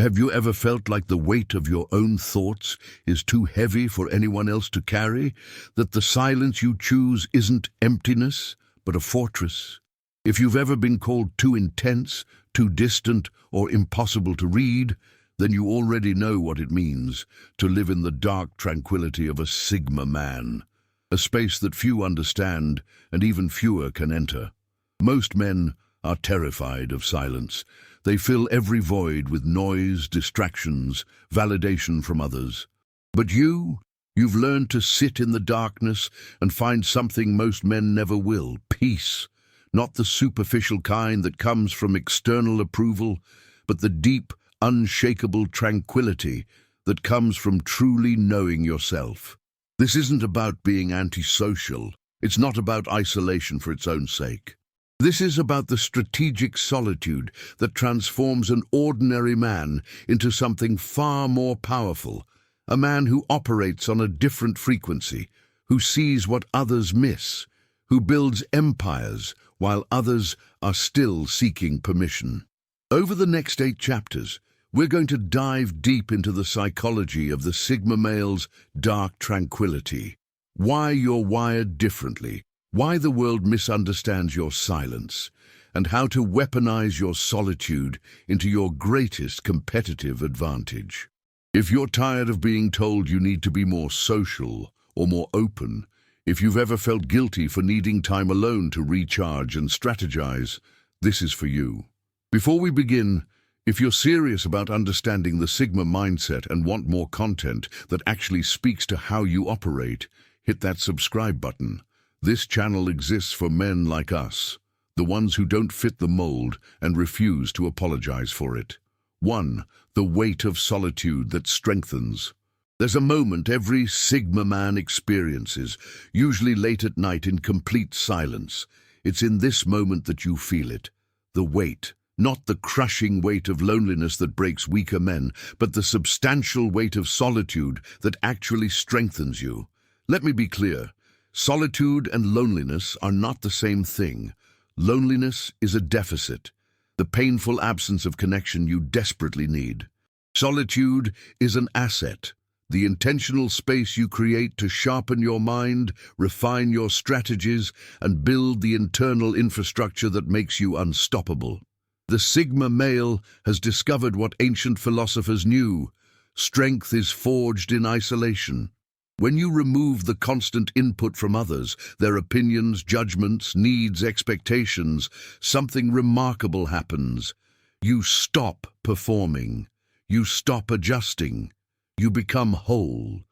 Have you ever felt like the weight of your own thoughts is too heavy for anyone else to carry? That the silence you choose isn't emptiness, but a fortress? If you've ever been called too intense, too distant, or impossible to read, then you already know what it means to live in the dark tranquility of a Sigma man, a space that few understand and even fewer can enter. Most men are terrified of silence. They fill every void with noise, distractions, validation from others. But you've learned to sit in the darkness and find something most men never will: peace. Not the superficial kind that comes from external approval, but the deep, unshakable tranquility that comes from truly knowing yourself. This isn't about being antisocial. It's not about isolation for its own sake. This is about the strategic solitude that transforms an ordinary man into something far more powerful, a man who operates on a different frequency, who sees what others miss, who builds empires while others are still seeking permission. Over the next 8 chapters, we're going to dive deep into the psychology of the Sigma male's dark tranquility, why you're wired differently, why the world misunderstands your silence, and how to weaponize your solitude into your greatest competitive advantage. If you're tired of being told you need to be more social or more open, if you've ever felt guilty for needing time alone to recharge and strategize, this is for you. Before we begin, if you're serious about understanding the Sigma mindset and want more content that actually speaks to how you operate, hit that subscribe button. This channel exists for men like us, the ones who don't fit the mold and refuse to apologize for it. 1. The weight of solitude that strengthens. There's a moment every Sigma man experiences, usually late at night in complete silence. It's in this moment that you feel it. The weight. Not the crushing weight of loneliness that breaks weaker men, but the substantial weight of solitude that actually strengthens you. Let me be clear. Solitude and loneliness are not the same thing. Loneliness is a deficit, the painful absence of connection you desperately need. Solitude is an asset, the intentional space you create to sharpen your mind, refine your strategies, and build the internal infrastructure that makes you unstoppable. The Sigma male has discovered what ancient philosophers knew: strength is forged in isolation. When you remove the constant input from others, their opinions, judgments, needs, expectations, something remarkable happens. You stop performing. You stop adjusting. You become whole.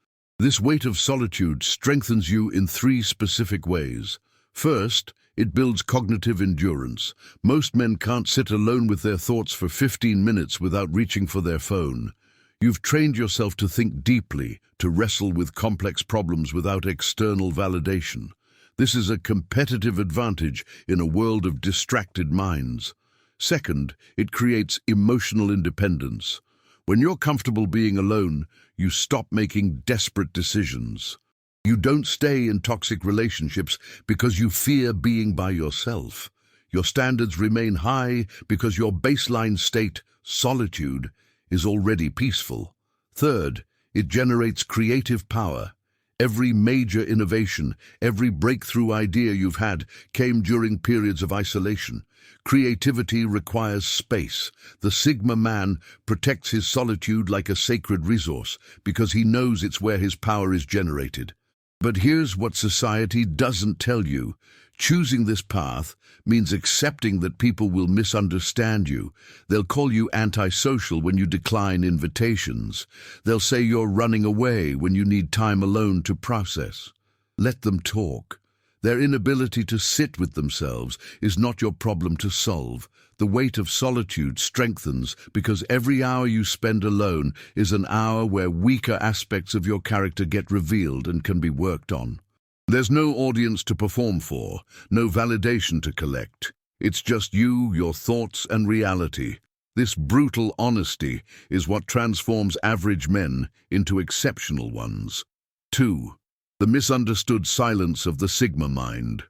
This weight of solitude strengthens you in 3 specific ways. First, it builds cognitive endurance. Most men can't sit alone with their thoughts for 15 minutes without reaching for their phone. You've trained yourself to think deeply, to wrestle with complex problems without external validation. This is a competitive advantage in a world of distracted minds. Second, it creates emotional independence. When you're comfortable being alone, you stop making desperate decisions. You don't stay in toxic relationships because you fear being by yourself. Your standards remain high because your baseline state, solitude, is already peaceful. Third, it generates creative power. Every major innovation, every breakthrough idea you've had came during periods of isolation. Creativity requires space. The Sigma man protects his solitude like a sacred resource because he knows it's where his power is generated. But here's what society doesn't tell you. Choosing this path means accepting that people will misunderstand you. They'll call you antisocial when you decline invitations. They'll say you're running away when you need time alone to process. Let them talk. Their inability to sit with themselves is not your problem to solve. The weight of solitude strengthens because every hour you spend alone is an hour where weaker aspects of your character get revealed and can be worked on. There's no audience to perform for, no validation to collect. It's just you, your thoughts, and reality. This brutal honesty is what transforms average men into exceptional ones. 2. The misunderstood silence of the Sigma mind.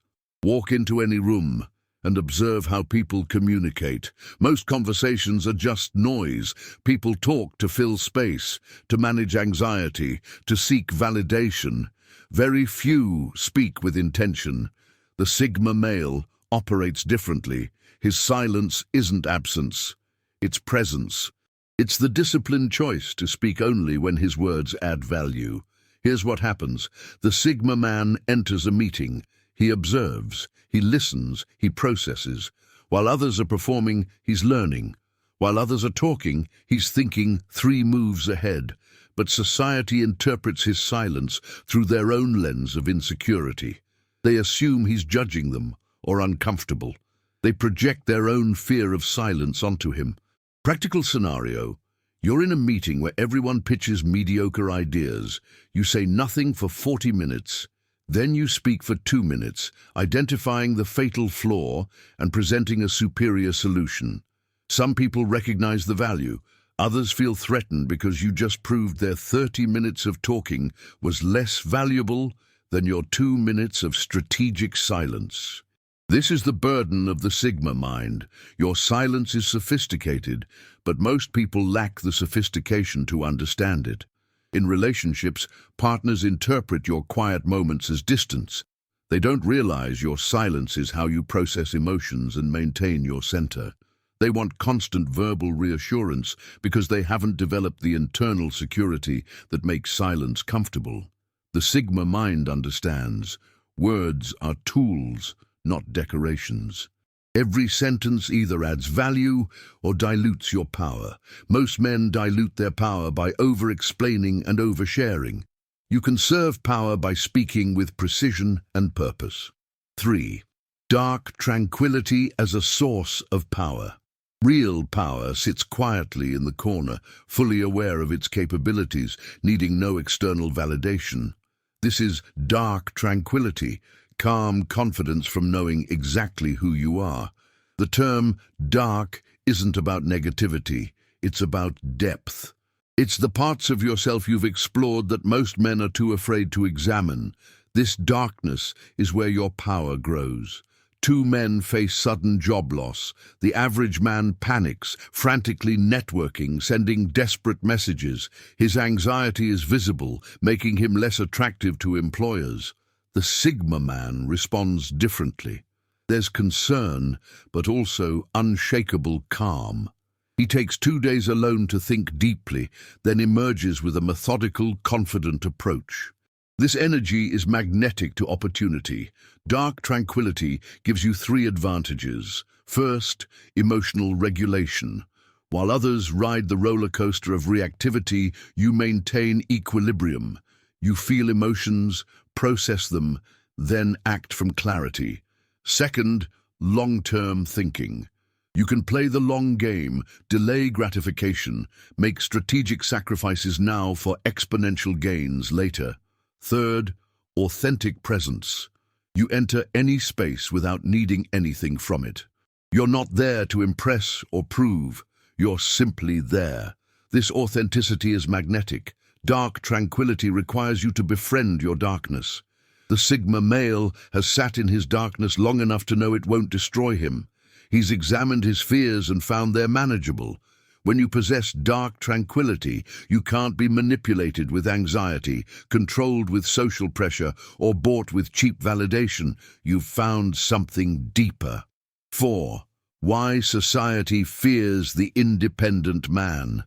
Walk into any room, and observe how people communicate. Most conversations are just noise. People talk to fill space, to manage anxiety, to seek validation. Very few speak with intention. The Sigma male operates differently. His silence isn't absence, it's presence. It's the disciplined choice to speak only when his words add value. Here's what happens. The Sigma man enters a meeting. He observes, he listens, he processes. While others are performing, he's learning. While others are talking, he's thinking 3 moves ahead. But society interprets his silence through their own lens of insecurity. They assume he's judging them or uncomfortable. They project their own fear of silence onto him. Practical scenario. You're in a meeting where everyone pitches mediocre ideas. You say nothing for 40 minutes. Then you speak for 2 minutes, identifying the fatal flaw and presenting a superior solution. Some people recognize the value. Others feel threatened because you just proved their 30 minutes of talking was less valuable than your 2 minutes of strategic silence. This is the burden of the Sigma mind. Your silence is sophisticated, but most people lack the sophistication to understand it. In relationships, partners interpret your quiet moments as distance. They don't realize your silence is how you process emotions and maintain your center. They want constant verbal reassurance because they haven't developed the internal security that makes silence comfortable. The Sigma mind understands. Words are tools, not decorations. Every sentence either adds value or dilutes your power. Most men dilute their power by over-explaining and oversharing. You conserve power by speaking with precision and purpose. 3. Dark tranquility as a source of power. Real power sits quietly in the corner, fully aware of its capabilities, needing no external validation. This is dark tranquility, calm confidence from knowing exactly who you are. The term dark isn't about negativity, it's about depth. It's the parts of yourself you've explored that most men are too afraid to examine. This darkness is where your power grows. 2 men face sudden job loss. The average man panics, frantically networking, sending desperate messages. His anxiety is visible, making him less attractive to employers. The Sigma man responds differently. There's concern, but also unshakable calm. He takes 2 days alone to think deeply, then emerges with a methodical, confident approach. This energy is magnetic to opportunity. Dark tranquility gives you 3 advantages. First, emotional regulation. While others ride the roller coaster of reactivity, you maintain equilibrium. You feel emotions, process them, then act from clarity. Second, long-term thinking. You can play the long game, delay gratification, make strategic sacrifices now for exponential gains later. Third, authentic presence. You enter any space without needing anything from it. You're not there to impress or prove. You're simply there. This authenticity is magnetic. Dark tranquility requires you to befriend your darkness. The Sigma male has sat in his darkness long enough to know it won't destroy him. He's examined his fears and found they're manageable. When you possess dark tranquility, you can't be manipulated with anxiety, controlled with social pressure, or bought with cheap validation. You've found something deeper. 4. Why society fears the independent man.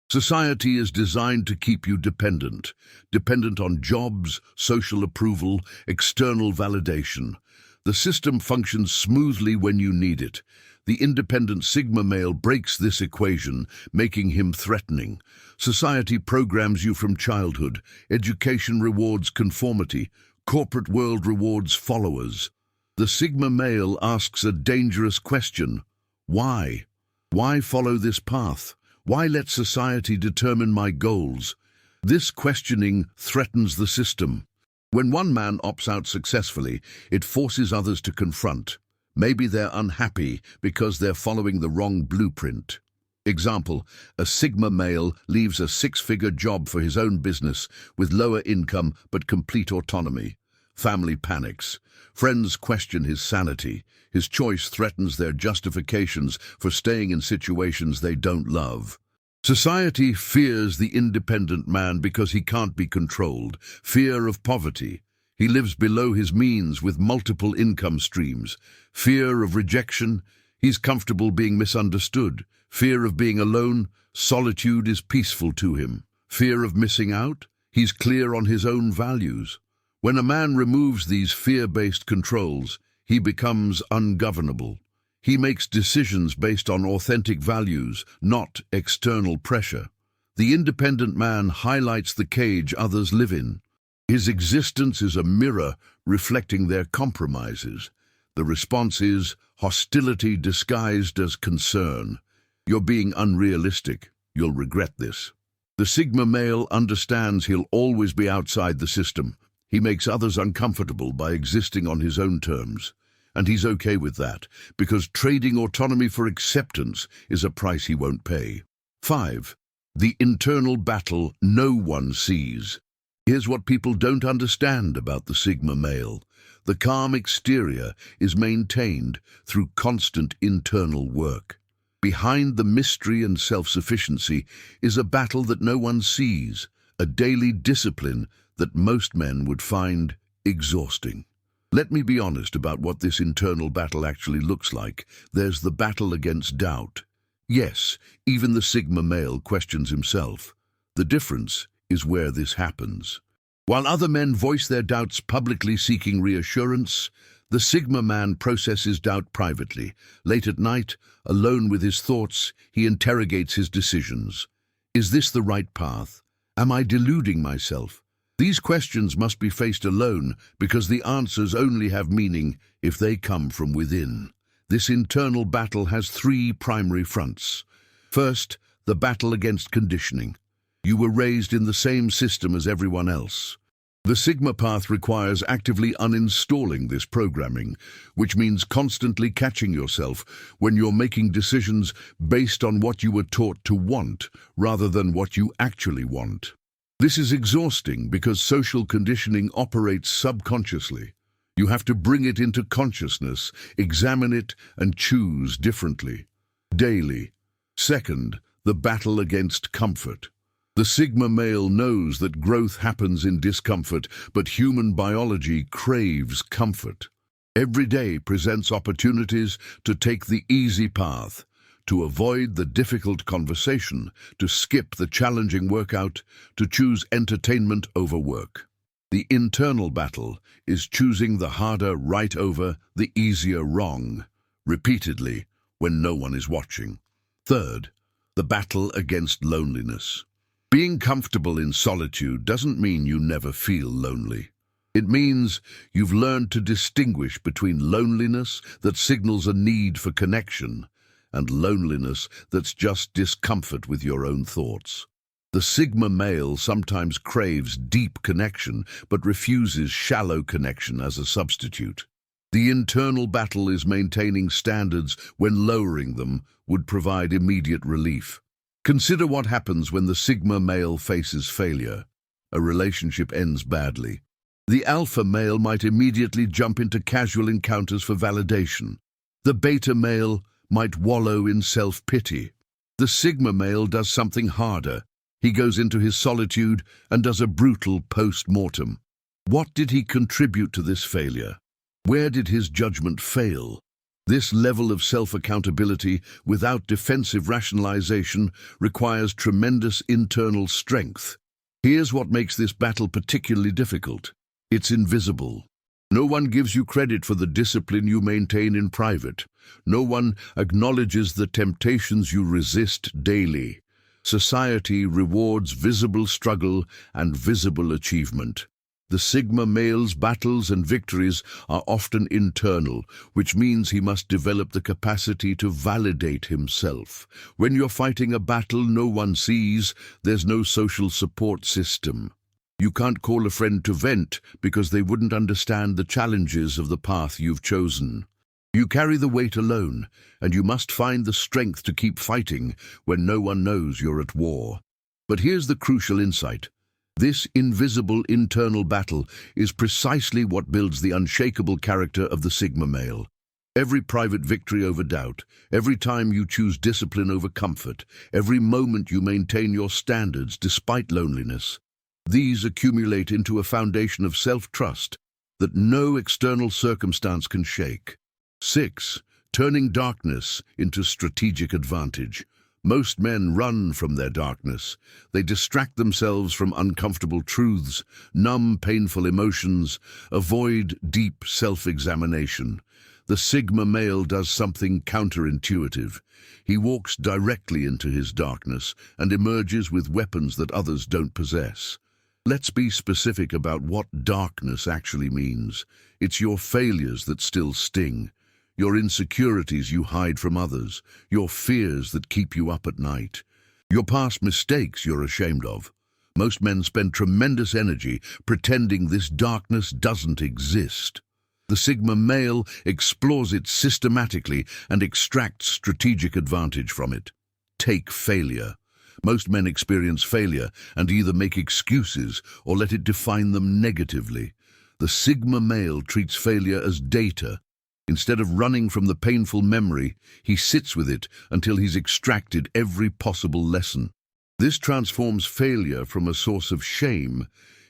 Society is designed to keep you dependent on jobs, social approval, external validation. The system functions smoothly when you need it. The independent Sigma male breaks this equation, making him threatening. Society programs you from childhood. Education rewards conformity. Corporate world rewards followers. The Sigma male asks a dangerous question. Why? Why follow this path? Why let society determine my goals? This questioning threatens the system. When one man opts out successfully, it forces others to confront. Maybe they're unhappy because they're following the wrong blueprint. Example, a Sigma male leaves a 6-figure job for his own business with lower income but complete autonomy. family panics. Friends question his sanity. His choice threatens their justifications for staying in situations they don't love. Society fears the independent man because he can't be controlled. Fear of poverty. He lives below his means with multiple income streams. Fear of rejection. He's comfortable being misunderstood. Fear of being alone. Solitude is peaceful to him. Fear of missing out. He's clear on his own values. When a man removes these fear-based controls, he becomes ungovernable. He makes decisions based on authentic values, not external pressure. The independent man highlights the cage others live in. His existence is a mirror reflecting their compromises. The response is hostility disguised as concern. You're being unrealistic. You'll regret this. The Sigma male understands he'll always be outside the system. He makes others uncomfortable by existing on his own terms. And he's okay with that, because trading autonomy for acceptance is a price he won't pay. 5. The internal battle no one sees. Here's what people don't understand about the Sigma male. The calm exterior is maintained through constant internal work. Behind the mystery and self-sufficiency is a battle that no one sees, a daily discipline that most men would find exhausting. Let me be honest about what this internal battle actually looks like. There's the battle against doubt. Yes, even the Sigma male questions himself. The difference is where this happens. While other men voice their doubts publicly seeking reassurance, the Sigma man processes doubt privately. Late at night, alone with his thoughts, he interrogates his decisions. Is this the right path? Am I deluding myself? These questions must be faced alone because the answers only have meaning if they come from within. This internal battle has 3 primary fronts. First, the battle against conditioning. You were raised in the same system as everyone else. The Sigma path requires actively uninstalling this programming, which means constantly catching yourself when you're making decisions based on what you were taught to want rather than what you actually want. This is exhausting because social conditioning operates subconsciously. You have to bring it into consciousness, examine it, and choose differently. Daily. Second, the battle against comfort. The Sigma male knows that growth happens in discomfort, but human biology craves comfort. Every day presents opportunities to take the easy path, to avoid the difficult conversation, to skip the challenging workout, to choose entertainment over work. The internal battle is choosing the harder right over the easier wrong, repeatedly when no one is watching. Third, the battle against loneliness. Being comfortable in solitude doesn't mean you never feel lonely. It means you've learned to distinguish between loneliness that signals a need for connection and loneliness that's just discomfort with your own thoughts. The Sigma male sometimes craves deep connection but refuses shallow connection as a substitute. The internal battle is maintaining standards when lowering them would provide immediate relief. Consider what happens when the Sigma male faces failure. A relationship ends badly. The alpha male might immediately jump into casual encounters for validation. The beta male might wallow in self-pity. The Sigma male does something harder. He goes into his solitude and does a brutal post-mortem. What did he contribute to this failure? Where did his judgment fail? This level of self-accountability without defensive rationalization requires tremendous internal strength. Here's what makes this battle particularly difficult. It's invisible. No one gives you credit for the discipline you maintain in private. No one acknowledges the temptations you resist daily. Society rewards visible struggle and visible achievement. The Sigma male's battles and victories are often internal, which means he must develop the capacity to validate himself. When you're fighting a battle no one sees, there's no social support system. You can't call a friend to vent because they wouldn't understand the challenges of the path you've chosen. You carry the weight alone, and you must find the strength to keep fighting when no one knows you're at war. But here's the crucial insight. This invisible internal battle is precisely what builds the unshakable character of the Sigma male. Every private victory over doubt, every time you choose discipline over comfort, every moment you maintain your standards despite loneliness, these accumulate into a foundation of self-trust that no external circumstance can shake. 6. Turning darkness into strategic advantage. Most men run from their darkness. They distract themselves from uncomfortable truths, numb painful emotions, avoid deep self-examination. The Sigma male does something counterintuitive. He walks directly into his darkness and emerges with weapons that others don't possess. Let's be specific about what darkness actually means. It's your failures that still sting, your insecurities you hide from others, your fears that keep you up at night, your past mistakes you're ashamed of. Most men spend tremendous energy pretending this darkness doesn't exist. The Sigma male explores it systematically and extracts strategic advantage from it. Take failure. Most men experience failure and either make excuses or let it define them negatively. The Sigma male treats failure as data. Instead of running from the painful memory, he sits with it until he's extracted every possible lesson. This transforms failure from a source of shame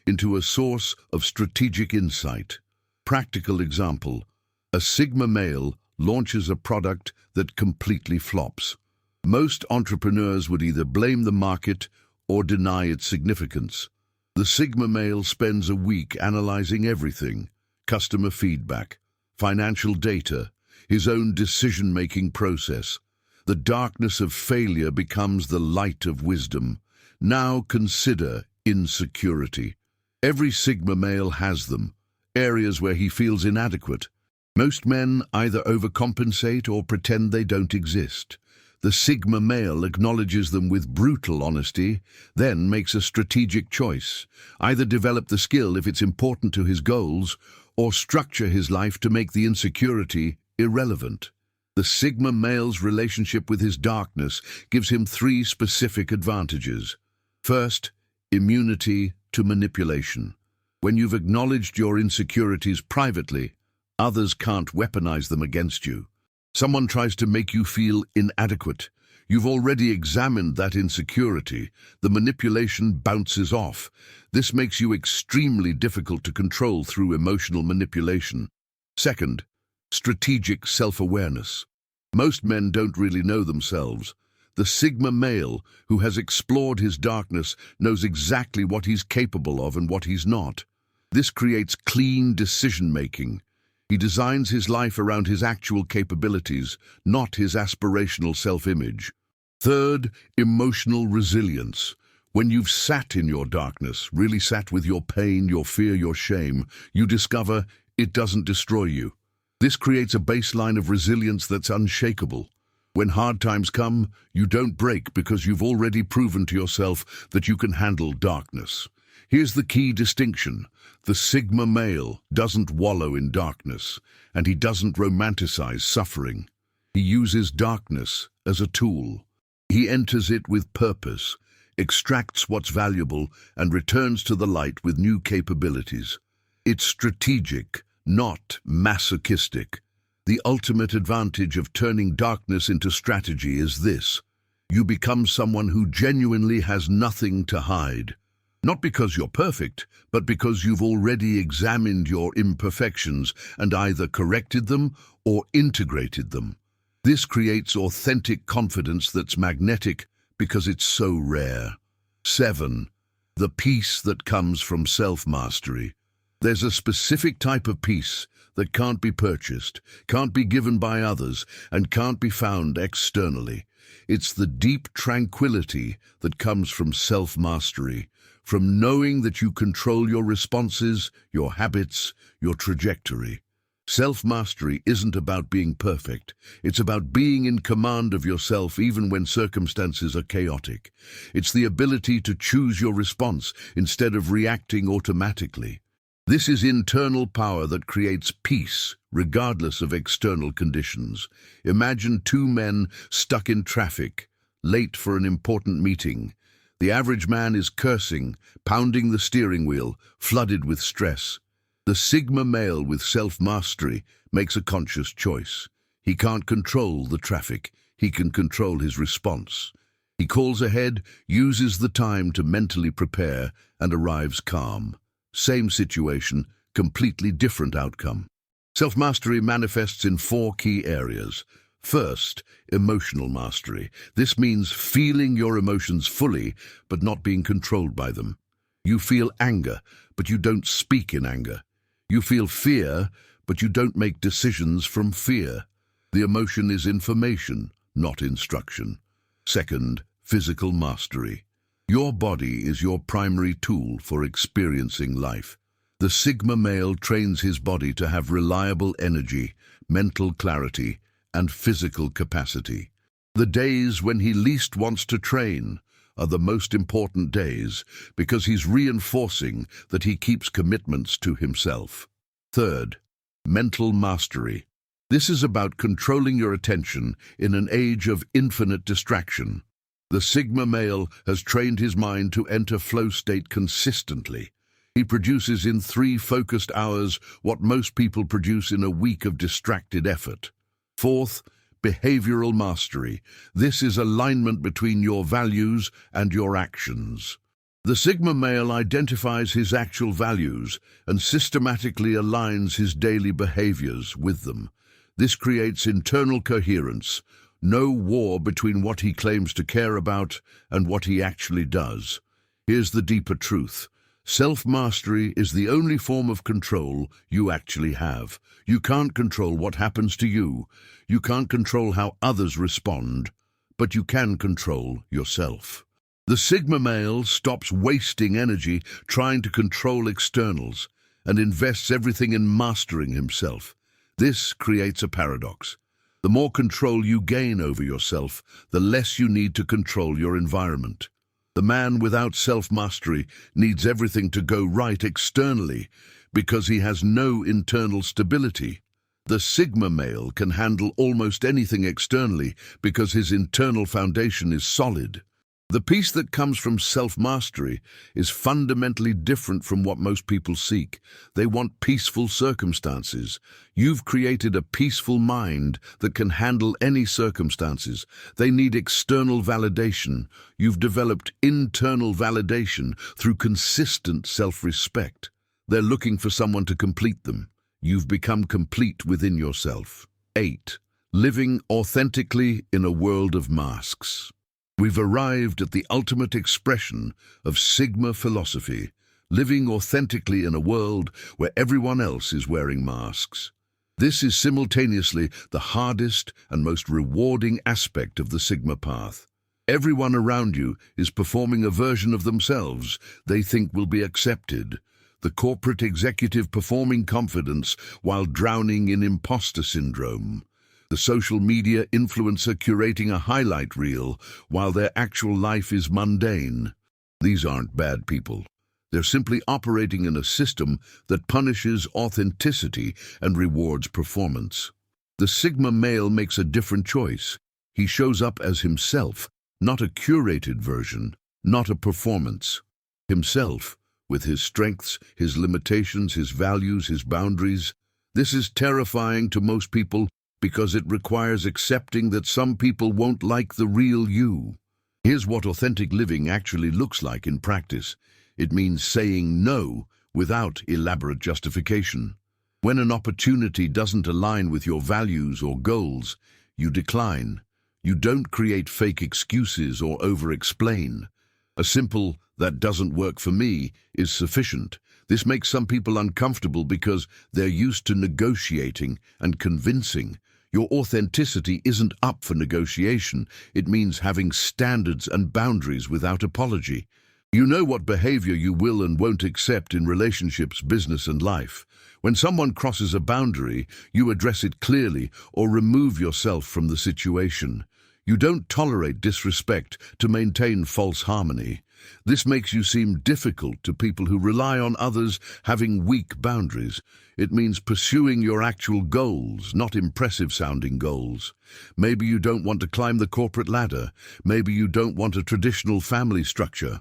into a source of strategic insight. Practical example: a Sigma male launches a product that completely flops. Most entrepreneurs would either blame the market or deny its significance. The Sigma male spends a week analyzing everything: customer feedback, financial data, his own decision-making process. The darkness of failure becomes the light of wisdom. Now consider insecurity. Every Sigma male has them. Areas where he feels inadequate. Most men either overcompensate or pretend they don't exist. The Sigma male acknowledges them with brutal honesty, then makes a strategic choice: either develop the skill if it's important to his goals, or structure his life to make the insecurity irrelevant. The Sigma male's relationship with his darkness gives him 3 specific advantages. First, immunity to manipulation. When you've acknowledged your insecurities privately, others can't weaponize them against you. Someone tries to make you feel inadequate. You've already examined that insecurity. The manipulation bounces off. This makes you extremely difficult to control through emotional manipulation. Second, strategic self-awareness. Most men don't really know themselves. The Sigma male, who has explored his darkness, knows exactly what he's capable of and what he's not. This creates clean decision-making. He designs his life around his actual capabilities, not his aspirational self-image. Third, emotional resilience. When you've sat in your darkness, really sat with your pain, your fear, your shame, you discover it doesn't destroy you. This creates a baseline of resilience that's unshakable. When hard times come, you don't break because you've already proven to yourself that you can handle darkness. Here's the key distinction. The Sigma male doesn't wallow in darkness, and he doesn't romanticize suffering. He uses darkness as a tool. He enters it with purpose, extracts what's valuable, and returns to the light with new capabilities. It's strategic, not masochistic. The ultimate advantage of turning darkness into strategy is this: you become someone who genuinely has nothing to hide. Not because you're perfect, but because you've already examined your imperfections and either corrected them or integrated them. This creates authentic confidence that's magnetic because it's so rare. 7. The peace that comes from self-mastery. There's a specific type of peace that can't be purchased, can't be given by others, and can't be found externally. It's the deep tranquility that comes from self-mastery, from knowing that you control your responses, your habits, your trajectory. Self-mastery isn't about being perfect. It's about being in command of yourself even when circumstances are chaotic. It's the ability to choose your response instead of reacting automatically. This is internal power that creates peace, regardless of external conditions. Imagine 2 men stuck in traffic, late for an important meeting. The average man is cursing, pounding the steering wheel, flooded with stress. The Sigma male with self-mastery makes a conscious choice. He can't control the traffic. He can control his response. He calls ahead, uses the time to mentally prepare, and arrives calm. Same situation, completely different outcome. Self-mastery manifests in 4 key areas. First, emotional mastery. This means feeling your emotions fully, but not being controlled by them. You feel anger, but you don't speak in anger. You feel fear, but you don't make decisions from fear. The emotion is information, not instruction. Second, physical mastery. Your body is your primary tool for experiencing life. The Sigma male trains his body to have reliable energy, mental clarity, and physical capacity. The days when he least wants to train are the most important days because he's reinforcing that he keeps commitments to himself. Third, mental mastery. This is about controlling your attention in an age of infinite distraction. The Sigma male has trained his mind to enter flow state consistently. He produces in 3 focused hours what most people produce in a week of distracted effort. Fourth, behavioral mastery. This is alignment between your values and your actions. The Sigma male identifies his actual values and systematically aligns his daily behaviors with them. This creates internal coherence, no war between what he claims to care about and what he actually does. Here's the deeper truth. Self-mastery is the only form of control you actually have. You can't control what happens to you. You can't control how others respond, but you can control yourself. The Sigma male stops wasting energy trying to control externals and invests everything in mastering himself. This creates a paradox. The more control you gain over yourself, the less you need to control your environment. The man without self-mastery needs everything to go right externally because he has no internal stability. The Sigma male can handle almost anything externally because his internal foundation is solid. The peace that comes from self-mastery is fundamentally different from what most people seek. They want peaceful circumstances. You've created a peaceful mind that can handle any circumstances. They need external validation. You've developed internal validation through consistent self-respect. They're looking for someone to complete them. You've become complete within yourself. 8. Living authentically in a world of masks. We've arrived at the ultimate expression of Sigma philosophy, living authentically in a world where everyone else is wearing masks. This is simultaneously the hardest and most rewarding aspect of the Sigma path. Everyone around you is performing a version of themselves they think will be accepted. The corporate executive performing confidence while drowning in imposter syndrome. The social media influencer curating a highlight reel while their actual life is mundane. These aren't bad people. They're simply operating in a system that punishes authenticity and rewards performance. The Sigma male makes a different choice. He shows up as himself, not a curated version, not a performance. Himself, with his strengths, his limitations, his values, his boundaries. This is terrifying to most people because it requires accepting that some people won't like the real you. Here's what authentic living actually looks like in practice. It means saying no without elaborate justification. When an opportunity doesn't align with your values or goals, you decline. You don't create fake excuses or over-explain. A simple, "that doesn't work for me," is sufficient. This makes some people uncomfortable because they're used to negotiating and convincing. Your authenticity isn't up for negotiation. It means having standards and boundaries without apology. You know what behavior you will and won't accept in relationships, business, and life. When someone crosses a boundary, you address it clearly or remove yourself from the situation. You don't tolerate disrespect to maintain false harmony. This makes you seem difficult to people who rely on others having weak boundaries. It means pursuing your actual goals, not impressive-sounding goals. Maybe you don't want to climb the corporate ladder. Maybe you don't want a traditional family structure.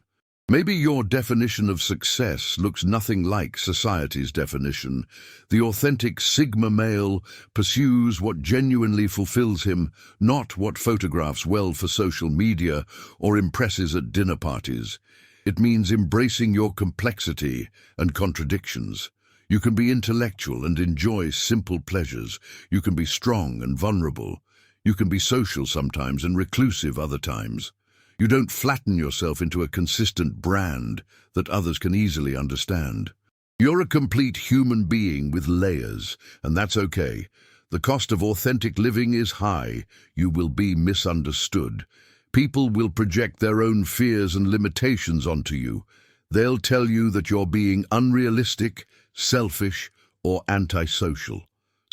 Maybe your definition of success looks nothing like society's definition. The authentic Sigma male pursues what genuinely fulfills him, not what photographs well for social media or impresses at dinner parties. It means embracing your complexity and contradictions. You can be intellectual and enjoy simple pleasures. You can be strong and vulnerable. You can be social sometimes and reclusive other times. You don't flatten yourself into a consistent brand that others can easily understand. You're a complete human being with layers, and that's okay. The cost of authentic living is high. You will be misunderstood. People will project their own fears and limitations onto you. They'll tell you that you're being unrealistic, selfish, or antisocial.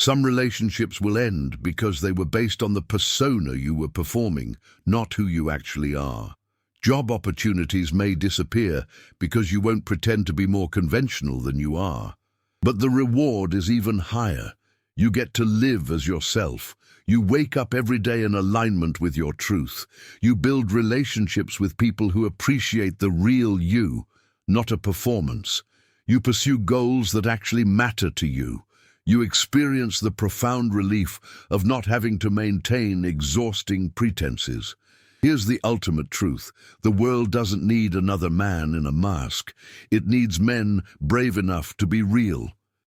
Some relationships will end because they were based on the persona you were performing, not who you actually are. Job opportunities may disappear because you won't pretend to be more conventional than you are. But the reward is even higher. You get to live as yourself. You wake up every day in alignment with your truth. You build relationships with people who appreciate the real you, not a performance. You pursue goals that actually matter to you. You experience the profound relief of not having to maintain exhausting pretenses. Here's the ultimate truth. The world doesn't need another man in a mask. It needs men brave enough to be real.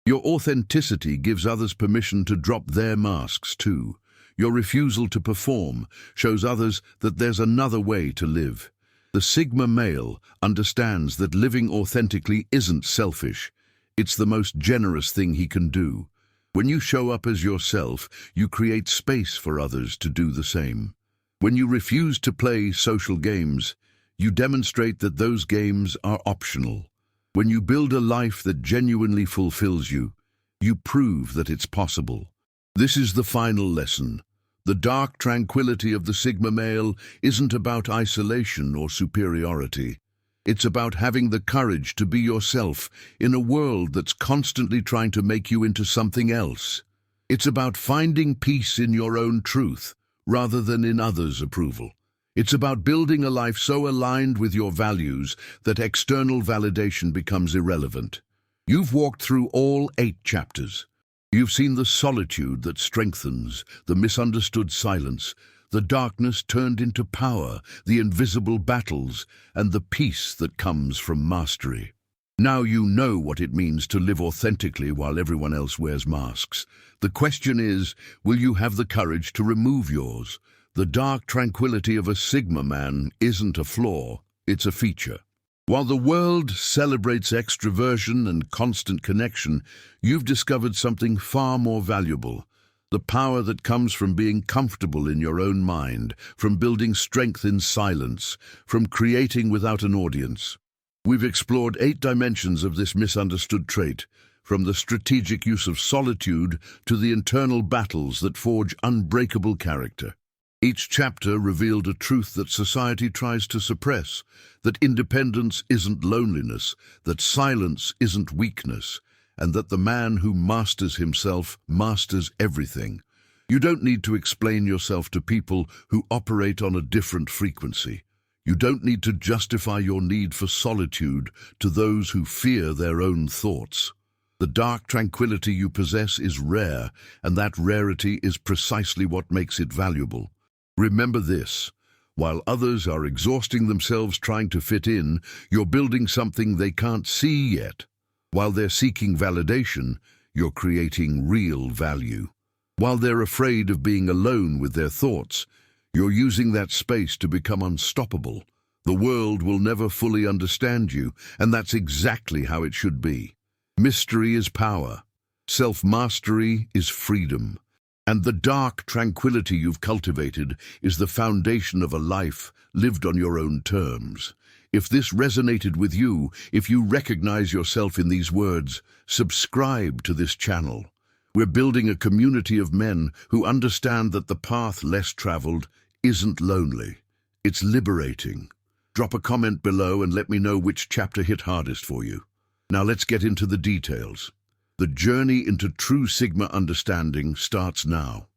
Your authenticity gives others permission to drop their masks too. Your refusal to perform shows others that there's another way to live. The Sigma male understands that living authentically isn't selfish. It's the most generous thing he can do. When you show up as yourself, you create space for others to do the same. When you refuse to play social games, you demonstrate that those games are optional. When you build a life that genuinely fulfills you, you prove that it's possible. This is the final lesson. The dark tranquility of the Sigma male isn't about isolation or superiority. It's about having the courage to be yourself in a world that's constantly trying to make you into something else. It's about finding peace in your own truth rather than in others' approval. It's about building a life so aligned with your values that external validation becomes irrelevant. You've walked through all 8 chapters. You've seen the solitude that strengthens, the misunderstood silence, the darkness turned into power, the invisible battles, and the peace that comes from mastery. Now you know what it means to live authentically while everyone else wears masks. The question is, will you have the courage to remove yours? The dark tranquility of a Sigma man isn't a flaw, it's a feature. While the world celebrates extroversion and constant connection, you've discovered something far more valuable. The power that comes from being comfortable in your own mind, from building strength in silence, from creating without an audience. We've explored 8 dimensions of this misunderstood trait, from the strategic use of solitude to the internal battles that forge unbreakable character. Each chapter revealed a truth that society tries to suppress, that independence isn't loneliness, that silence isn't weakness, and that the man who masters himself masters everything. You don't need to explain yourself to people who operate on a different frequency. You don't need to justify your need for solitude to those who fear their own thoughts. The dark tranquility you possess is rare, and that rarity is precisely what makes it valuable. Remember this. While others are exhausting themselves trying to fit in, you're building something they can't see yet. While they're seeking validation, you're creating real value. While they're afraid of being alone with their thoughts, you're using that space to become unstoppable. The world will never fully understand you, and that's exactly how it should be. Mystery is power. Self-mastery is freedom. And the dark tranquility you've cultivated is the foundation of a life lived on your own terms. If this resonated with you, if you recognize yourself in these words, subscribe to this channel. We're building a community of men who understand that the path less traveled isn't lonely. It's liberating. Drop a comment below and let me know which chapter hit hardest for you. Now let's get into the details. The journey into true Sigma understanding starts now.